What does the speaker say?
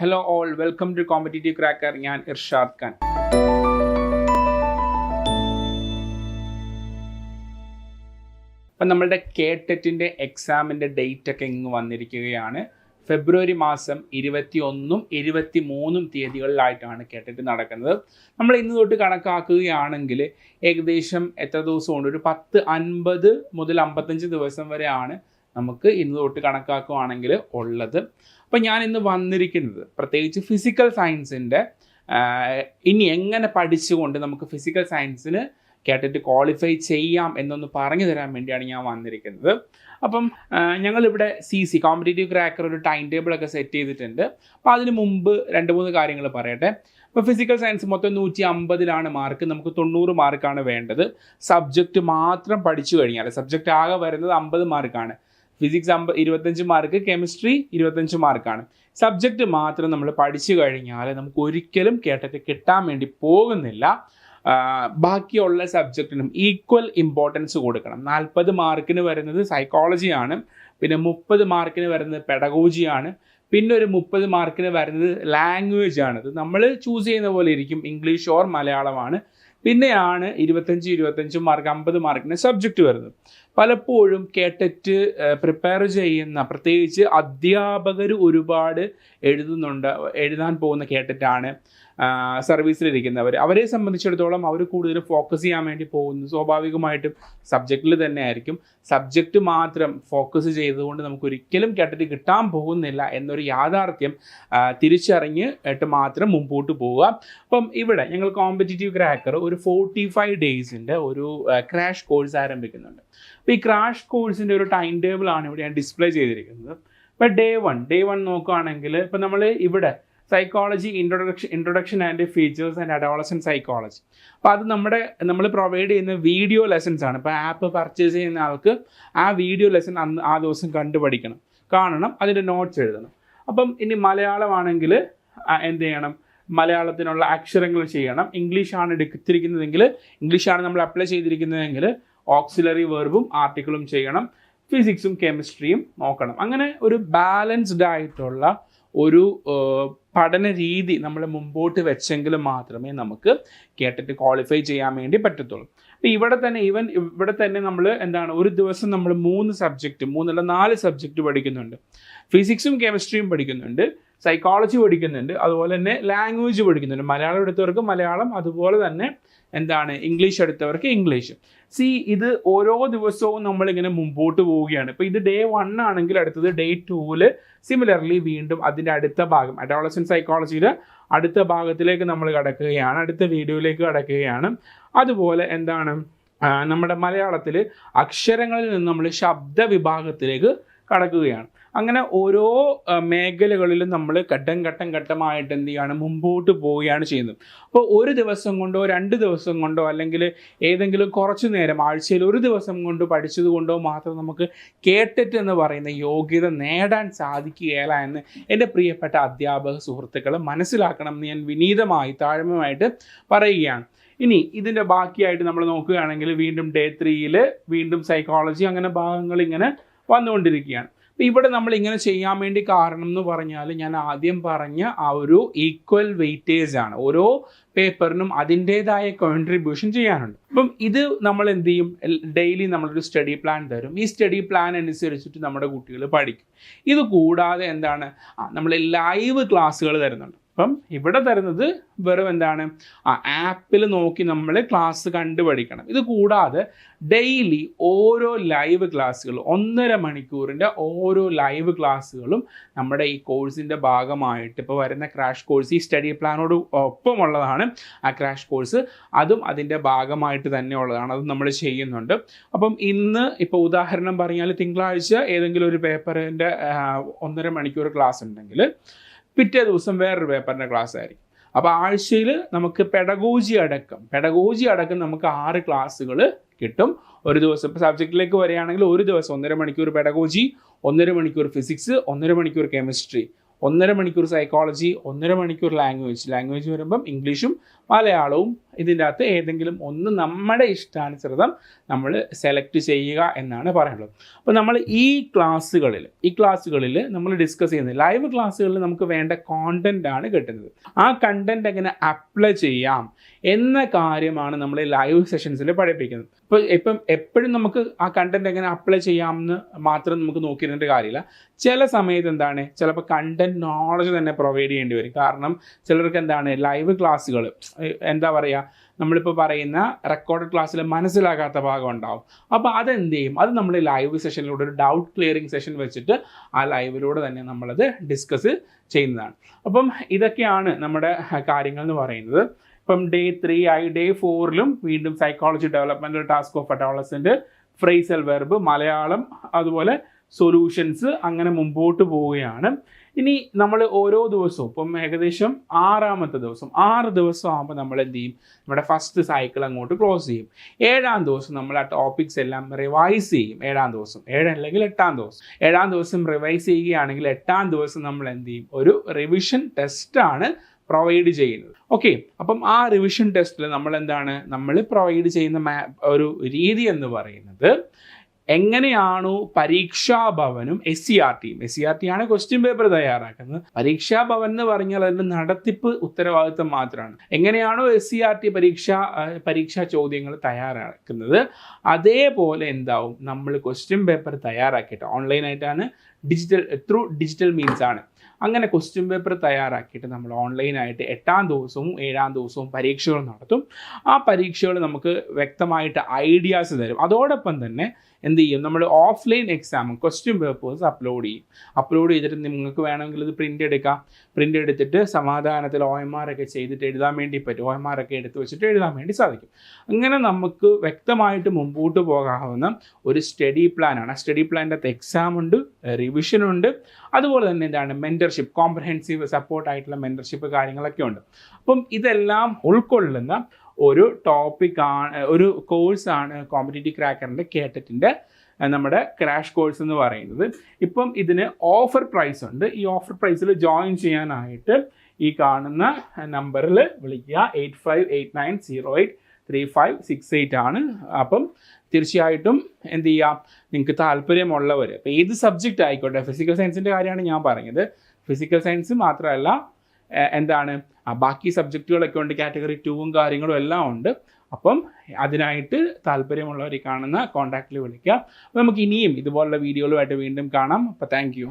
Hello all, welcome to competitive cracker. ഞാൻ ഇർഷാദ് ഖാൻ. അപ്പം നമ്മളുടെ KTET എക്സാമിൻ്റെ ഡേറ്റ് ഒക്കെ ഇങ്ങ് വന്നിരിക്കുകയാണ്. ഫെബ്രുവരി മാസം 21 23 തീയതികളിലായിട്ടാണ് KTET നടക്കുന്നത്. നമ്മൾ ഇന്ന് തൊട്ട് കണക്കാക്കുകയാണെങ്കിൽ ഏകദേശം എത്ര ദിവസമുണ്ട്? ഒരു 50 മുതൽ 55 ദിവസം വരെയാണ് നമുക്ക് ഇന്ന് തൊട്ട് കണക്കാക്കുകയാണെങ്കിൽ ഉള്ളത്. അപ്പം ഞാൻ ഇന്ന് വന്നിരിക്കുന്നത് പ്രത്യേകിച്ച് ഫിസിക്കൽ സയൻസിൻ്റെ ഇനി എങ്ങനെ പഠിച്ചുകൊണ്ട് നമുക്ക് ഫിസിക്കൽ സയൻസിന് KTET ക്വാളിഫൈ ചെയ്യാം എന്നൊന്ന് പറഞ്ഞു തരാൻ വേണ്ടിയാണ് ഞാൻ വന്നിരിക്കുന്നത്. അപ്പം ഞങ്ങളിവിടെ CC കോമ്പറ്റീറ്റീവ് ക്രാക്കർ ഒരു ടൈം ടേബിളൊക്കെ സെറ്റ് ചെയ്തിട്ടുണ്ട്. അപ്പോൾ അതിന് മുമ്പ് 2-3 കാര്യങ്ങൾ പറയട്ടെ. ഇപ്പോൾ ഫിസിക്കൽ സയൻസ് മൊത്തം 150 മാർക്ക്, നമുക്ക് 90 മാർക്കാണ് വേണ്ടത്. സബ്ജക്റ്റ് മാത്രം പഠിച്ചു കഴിഞ്ഞാൽ സബ്ജക്റ്റ് ആകെ വരുന്നത് 50 മാർക്കാണ്. ഫിസിക്സ് 25 മാർക്ക്, കെമിസ്ട്രി 25 മാർക്കാണ്. സബ്ജക്റ്റ് മാത്രം നമ്മൾ പഠിച്ചു കഴിഞ്ഞാൽ നമുക്ക് ഒരിക്കലും KTET കിട്ടാൻ വേണ്ടി പോകുന്നില്ല. ബാക്കിയുള്ള സബ്ജക്റ്റിനും ഈക്വൽ ഇമ്പോർട്ടൻസ് കൊടുക്കണം. 40 മാർക്കിന് വരുന്നത് സൈക്കോളജിയാണ്, പിന്നെ 30 മാർക്കിന് വരുന്നത് പെഡഗോജിയാണ്, പിന്നെ ഒരു 30 മാർക്കിന് വരുന്നത് ലാംഗ്വേജ് ആണ്. ഇത് നമ്മൾ ചൂസ് ചെയ്യുന്ന പോലെ ഇരിക്കും, ഇംഗ്ലീഷ് ഓർ മലയാളമാണ്. പിന്നെയാണ് 25 മാർക്ക് 50 മാർക്കിന് സബ്ജക്റ്റ് വരുന്നത്. പലപ്പോഴും KTET പ്രിപ്പയർ ചെയ്യുന്ന പ്രത്യേകിച്ച് അധ്യാപകർ ഒരുപാട് എഴുതാൻ പോകുന്ന KTET ആണ്. സർവീസിലിരിക്കുന്നവർ, അവരെ സംബന്ധിച്ചിടത്തോളം അവർ കൂടുതൽ ഫോക്കസ് ചെയ്യാൻ വേണ്ടി പോകുന്നത് സ്വാഭാവികമായിട്ടും സബ്ജക്റ്റിൽ തന്നെ ആയിരിക്കും. സബ്ജക്റ്റ് മാത്രം ഫോക്കസ് ചെയ്തുകൊണ്ട് നമുക്ക് ഒരിക്കലും KTET കിട്ടാൻ പോകുന്നില്ല എന്നൊരു യാഥാർത്ഥ്യം തിരിച്ചറിഞ്ഞിട്ട് മാത്രം മുമ്പോട്ട് പോവുക. അപ്പം ഇവിടെ ഞങ്ങൾ കോമ്പറ്റീറ്റീവ് ക്രാക്കർ ഒരു 45 ഡേയ്സിൻ്റെ ഒരു ക്രാഷ് കോഴ്സ് ആരംഭിക്കുന്നുണ്ട്. അപ്പോൾ ഈ ക്രാഷ് കോഴ്സിൻ്റെ ഒരു ടൈം ടേബിളാണ് ഇവിടെ ഞാൻ ഡിസ്പ്ലേ ചെയ്തിരിക്കുന്നത്. ഇപ്പോൾ ഡേ വൺ നോക്കുകയാണെങ്കിൽ ഇപ്പോൾ നമ്മൾ ഇവിടെ psychology introduction and features and adolescent psychology. അപ്പോൾ അത് നമ്മൾ പ്രൊവൈഡ് ചെയ്യുന്ന വീഡിയോ ലെസൺസ് ആണ്. ഇപ്പോൾ ആപ്പ് പർച്ചേസ് ചെയ്യുന്ന ആൾക്ക് ആ വീഡിയോ ലെസൺ ആ ദിവസം കാണണം, അതിൻ്റെ നോട്ട്സ് എഴുതണം. അപ്പം ഇനി മലയാളമാണെങ്കിൽ എന്ത് ചെയ്യണം? മലയാളത്തിനുള്ള അക്ഷരങ്ങൾ ചെയ്യണം. ഇംഗ്ലീഷാണ് എടുത്തിരിക്കുന്നതെങ്കിൽ, ഇംഗ്ലീഷാണ് നമ്മൾ അപ്ലൈ ചെയ്തിരിക്കുന്നതെങ്കിൽ ഓക്സിലറി വെർബും ആർട്ടിക്കിളും ചെയ്യണം. ഫിസിക്സും കെമിസ്ട്രിയും നോക്കണം. അങ്ങനെ ഒരു ബാലൻസ്ഡ് ആയിട്ടുള്ള ഒരു പഠന രീതി നമ്മൾ മുമ്പോട്ട് വെച്ചെങ്കിൽ മാത്രമേ നമുക്ക് KTET ക്വാളിഫൈ ചെയ്യാൻ വേണ്ടി പറ്റത്തുള്ളൂ. അപ്പോൾ ഇവിടെ തന്നെ നമ്മൾ ഒരു ദിവസം നമ്മൾ 4 സബ്ജക്റ്റ് പഠിക്കുന്നുണ്ട്. ഫിസിക്സും കെമിസ്ട്രിയും പഠിക്കുന്നുണ്ട്, സൈക്കോളജി പഠിക്കുന്നുണ്ട്, അതുപോലെ തന്നെ ലാംഗ്വേജ് പഠിക്കുന്നുണ്ട്. മലയാളം എടുത്തവർക്ക് മലയാളം, അതുപോലെ തന്നെ ഇംഗ്ലീഷ് എടുത്തവർക്ക് ഇംഗ്ലീഷ്. ഇത് ഓരോ ദിവസവും നമ്മളിങ്ങനെ മുമ്പോട്ട് പോവുകയാണ്. ഇപ്പോൾ ഇത് ഡേ 1 ആണെങ്കിൽ അടുത്തത് ഡേ 2-ൽ സിമിലർലി വീണ്ടും അതിൻ്റെ അടുത്ത ഭാഗം അഡോളസെന്റ് സൈക്കോളജിയുടെ അടുത്ത ഭാഗത്തിലേക്ക് നമ്മൾ കടക്കുകയാണ്, അടുത്ത വീഡിയോയിലേക്ക് കടക്കുകയാണ്. അതുപോലെ നമ്മുടെ മലയാളത്തിൽ അക്ഷരങ്ങളിൽ നിന്ന് നമ്മൾ ശബ്ദ വിഭാഗത്തിലേക്ക് കടക്കുകയാണ്. അങ്ങനെ ഓരോ മേഖലകളിലും നമ്മൾ ഘട്ടമായിട്ട് മുമ്പോട്ട് പോവുകയാണ് ചെയ്യുന്നത്. അപ്പോൾ ഒരു ദിവസം കൊണ്ടോ 2 ദിവസം കൊണ്ടോ അല്ലെങ്കിൽ ഏതെങ്കിലും കുറച്ച് നേരം ആഴ്ചയിൽ ഒരു ദിവസം കൊണ്ട് പഠിച്ചത് കൊണ്ടോ മാത്രം നമുക്ക് KTET എന്ന് പറയുന്ന യോഗ്യത നേടാൻ സാധിക്കുകയില്ല എന്ന് എൻ്റെ പ്രിയപ്പെട്ട അധ്യാപക സുഹൃത്തുക്കൾ മനസ്സിലാക്കണം എന്ന് ഞാൻ വിനീതമായി താഴ്മയായിട്ട് പറയുകയാണ്. ഇനി ഇതിൻ്റെ ബാക്കിയായിട്ട് നമ്മൾ നോക്കുകയാണെങ്കിൽ വീണ്ടും ഡേ 3-ൽ വീണ്ടും സൈക്കോളജി, അങ്ങനെ ഭാഗങ്ങൾ ഇങ്ങനെ വന്നുകൊണ്ടിരിക്കുകയാണ്. അപ്പോൾ ഇവിടെ നമ്മൾ ഇങ്ങനെ ചെയ്യാൻ വേണ്ടി കാരണം എന്ന് പറഞ്ഞാൽ ഞാൻ ആദ്യം പറഞ്ഞ ആ ഒരു ഈക്വൽ വെയിറ്റേജ് ആണ്. ഓരോ പേപ്പറിനും അതിൻ്റേതായ കോൺട്രിബ്യൂഷൻ ചെയ്യാനുണ്ട്. അപ്പം ഇത് നമ്മൾ എന്ത് ചെയ്യും? ഡെയിലി നമ്മളൊരു സ്റ്റഡി പ്ലാൻ തരും. ഈ സ്റ്റഡി പ്ലാൻ അനുസരിച്ചിട്ട് നമ്മുടെ കുട്ടികൾ പഠിക്കും. ഇത് കൂടാതെ നമ്മൾ ലൈവ് ക്ലാസ്സുകൾ തരുന്നുണ്ട്. അപ്പം ഇവിടെ തരുന്നത് വെറും ആപ്പിൽ നോക്കി നമ്മൾ ക്ലാസ് കണ്ടുപഠിക്കണം. ഇത് കൂടാതെ ഡെയിലി ഓരോ ലൈവ് ക്ലാസ്സുകൾ 1.5 മണിക്കൂറിൻ്റെ ഓരോ ലൈവ് ക്ലാസ്സുകളും നമ്മുടെ ഈ കോഴ്സിൻ്റെ ഭാഗമായിട്ട് ഇപ്പോൾ വരുന്ന ക്രാഷ് കോഴ്സ് ഈ സ്റ്റഡി പ്ലാനോട് ഒപ്പമുള്ളതാണ്. ആ ക്രാഷ് കോഴ്സ് അതും അതിൻ്റെ ഭാഗമായിട്ട് തന്നെ ഉള്ളതാണ്. അത് നമ്മൾ ചെയ്യുന്നുണ്ട്. അപ്പം ഇന്ന് ഇപ്പോൾ ഉദാഹരണം പറഞ്ഞാൽ തിങ്കളാഴ്ച ഏതെങ്കിലും ഒരു പേപ്പറിൻ്റെ 1.5 മണിക്കൂർ ക്ലാസ് ഉണ്ടെങ്കിൽ പിറ്റേ ദിവസം വേറൊരു പേപ്പറിൻ്റെ ക്ലാസ് ആയിരിക്കും. അപ്പോൾ ആഴ്ചയിൽ നമുക്ക് പെഡഗോജി അടക്കം നമുക്ക് 6 ക്ലാസ്സുകൾ കിട്ടും ഒരു ദിവസം. ഇപ്പോൾ സബ്ജക്റ്റിലേക്ക് വരികയാണെങ്കിൽ ഒരു ദിവസം 1.5 മണിക്കൂർ പെഡഗോജി, 1.5 മണിക്കൂർ ഫിസിക്സ്, 1.5 മണിക്കൂർ കെമിസ്ട്രി, 1.5 മണിക്കൂർ സൈക്കോളജി, 1.5 മണിക്കൂർ ലാംഗ്വേജ് വരുമ്പം ഇംഗ്ലീഷും മലയാളവും ഇതിൻ്റെ അകത്ത് ഏതെങ്കിലും ഒന്ന് നമ്മുടെ ഇഷ്ടാനുസൃതം നമ്മൾ സെലക്ട് ചെയ്യുക എന്നാണ് പറയുന്നത്. അപ്പോൾ നമ്മൾ ഈ ക്ലാസ്സുകളിൽ നമ്മൾ ഡിസ്കസ് ചെയ്യുന്നത് ലൈവ് ക്ലാസ്സുകളിൽ നമുക്ക് വേണ്ട കോണ്ടന്റ് ആണ് കിട്ടുന്നത്. ആ കണ്ടന്റ് എങ്ങനെ അപ്ലൈ ചെയ്യാം എന്ന കാര്യമാണ് നമ്മൾ ലൈവ് സെഷൻസിൽ പഠിപ്പിക്കുന്നത്. ഇപ്പം എപ്പോഴും നമുക്ക് ആ കണ്ടന്റ് എങ്ങനെ അപ്ലൈ ചെയ്യാമെന്ന് മാത്രം നമുക്ക് നോക്കിയിരുന്നിട്ട് കാര്യമില്ല. ചില സമയത്ത് എന്താണ്, ചിലപ്പോൾ കണ്ടന്റ് നോളജ് തന്നെ പ്രൊവൈഡ് ചെയ്യേണ്ടി വരും. കാരണം ചിലർക്ക് എന്താണ് ലൈവ് ക്ലാസ്സുകൾ എന്താ പറയുക, നമ്മളിപ്പോൾ പറയുന്ന റെക്കോർഡഡ് ക്ലാസ്സിൽ മനസ്സിലാകാത്ത ഭാഗം ഉണ്ടാവും. അപ്പോൾ അതെന്ത് ചെയ്യും, അത് നമ്മൾ ലൈവ് സെഷനിലൂടെ ഒരു ഡൗട്ട് ക്ലിയറിംഗ് സെഷൻ വെച്ചിട്ട് ആ ലൈവിലൂടെ തന്നെ നമ്മളത് ഡിസ്കസ് ചെയ്യുന്നതാണ്. അപ്പം ഇതൊക്കെയാണ് നമ്മുടെ കാര്യങ്ങൾ എന്ന് പറയുന്നത്. ഇപ്പം ഡേ 3 ആയി ഡേ 4ലും വീണ്ടും psychology developmental task of adolescent, phrasal verb, Malayalam, അതുപോലെ സൊല്യൂഷൻസ്, അങ്ങനെ മുമ്പോട്ട് പോവുകയാണ്. ഇനി നമ്മൾ ഓരോ ദിവസവും ഇപ്പം ഏകദേശം 6ാമത്തെ ദിവസം 6 ദിവസം ആകുമ്പോൾ നമ്മൾ എന്ത് ചെയ്യും, നമ്മുടെ ഫസ്റ്റ് സൈക്കിൾ അങ്ങോട്ട് ക്ലോസ് ചെയ്യും. 7ാം ദിവസം നമ്മൾ ആ ടോപ്പിക്സ് എല്ലാം റിവൈസ് ചെയ്യും. 7ാം ദിവസം 7 അല്ലെങ്കിൽ 8ാം ദിവസം 7ാം ദിവസം റിവൈസ് ചെയ്യുകയാണെങ്കിൽ 8ാം ദിവസം നമ്മൾ എന്ത് ചെയ്യും, ഒരു റിവിഷൻ ടെസ്റ്റാണ് പ്രൊവൈഡ് ചെയ്യുന്നത്. ഓക്കെ, അപ്പം ആ റിവിഷൻ ടെസ്റ്റിൽ നമ്മൾ പ്രൊവൈഡ് ചെയ്യുന്ന ഒരു രീതി എന്ന് പറയുന്നത് എങ്ങനെയാണോ പരീക്ഷാഭവനും SCRT ആണ് ക്വസ്റ്റ്യൻ പേപ്പർ തയ്യാറാക്കുന്നത്. പരീക്ഷാഭവൻ എന്ന് പറഞ്ഞാൽ അതിൻ്റെ നടത്തിപ്പ് ഉത്തരവാദിത്വം മാത്രമാണ്. എങ്ങനെയാണോ SCRT പരീക്ഷാ ചോദ്യങ്ങൾ തയ്യാറാക്കുന്നത്, അതേപോലെ എന്താവും നമ്മൾ ക്വസ്റ്റ്യൻ പേപ്പർ തയ്യാറാക്കിയിട്ട് ഓൺലൈനായിട്ടാണ്, ഡിജിറ്റൽ മീൻസ് ആണ്. അങ്ങനെ ക്വസ്റ്റ്യൻ പേപ്പർ തയ്യാറാക്കിയിട്ട് നമ്മൾ ഓൺലൈനായിട്ട് 8ാം ദിവസവും 7ാം ദിവസവും പരീക്ഷകൾ നടത്തും. ആ പരീക്ഷകൾ നമുക്ക് വ്യക്തമായിട്ട് ഐഡിയാസ് തരും. അതോടൊപ്പം തന്നെ എന്ത് ചെയ്യും, നമ്മൾ offline exam question papers upload ചെയ്തിട്ട് നിങ്ങൾക്ക് വേണമെങ്കിൽ ഇത് പ്രിൻ്റ് എടുത്തിട്ട് സമാധാനത്തിൽ OMR ഒക്കെ ചെയ്തിട്ട് എഴുതാൻ വേണ്ടി പറ്റും. OMR ഒക്കെ എടുത്ത് വെച്ചിട്ട് എഴുതാൻ വേണ്ടി സാധിക്കും. അങ്ങനെ നമുക്ക് വ്യക്തമായിട്ട് മുമ്പോട്ട് പോകാവുന്ന ഒരു സ്റ്റഡി പ്ലാനാണ്. ആ സ്റ്റഡി പ്ലാനിൻ്റെ അകത്ത് എക്സാം ഉണ്ട്, റിവിഷൻ ഉണ്ട്, അതുപോലെ തന്നെ എന്താണ് മെൻറ്റർഷിപ്പ്, കോംപ്രഹെൻസീവ് സപ്പോർട്ടായിട്ടുള്ള മെൻറ്റർഷിപ്പ് കാര്യങ്ങളൊക്കെ ഉണ്ട്. അപ്പം ഇതെല്ലാം ഉൾക്കൊള്ളുന്ന ഒരു ടോപ്പിക്കാണ്, ഒരു കോഴ്സാണ് കോമ്പറ്റേറ്റീവ് ക്രാക്കറിൻ്റെ കേട്ടറ്റിൻ്റെ നമ്മുടെ ക്രാഷ് കോഴ്സ് എന്ന് പറയുന്നത്. ഇപ്പം ഇതിന് ഓഫർ പ്രൈസ് ഉണ്ട്. ഈ ഓഫർ പ്രൈസിൽ ജോയിൻ ചെയ്യാനായിട്ട് ഈ കാണുന്ന നമ്പറിൽ വിളിക്കുക. 8589083568 ആണ്. അപ്പം തീർച്ചയായിട്ടും എന്ത് ചെയ്യാം, നിങ്ങൾക്ക് താല്പര്യമുള്ളവർ ഇപ്പോൾ ഏത് സബ്ജക്റ്റ് ആയിക്കോട്ടെ, ഫിസിക്കൽ സയൻസിൻ്റെ കാര്യമാണ് ഞാൻ പറഞ്ഞത്. ഫിസിക്കൽ സയൻസ് മാത്രമല്ല, ബാക്കി സബ്ജക്റ്റുകളൊക്കെ ഉണ്ട്, കാറ്റഗറി 2 കാര്യങ്ങളും എല്ലാം ഉണ്ട്. അപ്പം അതിനായിട്ട് താല്പര്യമുള്ളവർ ഈ കാണുന്ന കോൺടാക്റ്റിൽ വിളിക്കുക. അപ്പോൾ നമുക്ക് ഇനിയും ഇതുപോലുള്ള വീഡിയോകളുമായിട്ട് വീണ്ടും കാണാം. അപ്പോൾ താങ്ക് യു.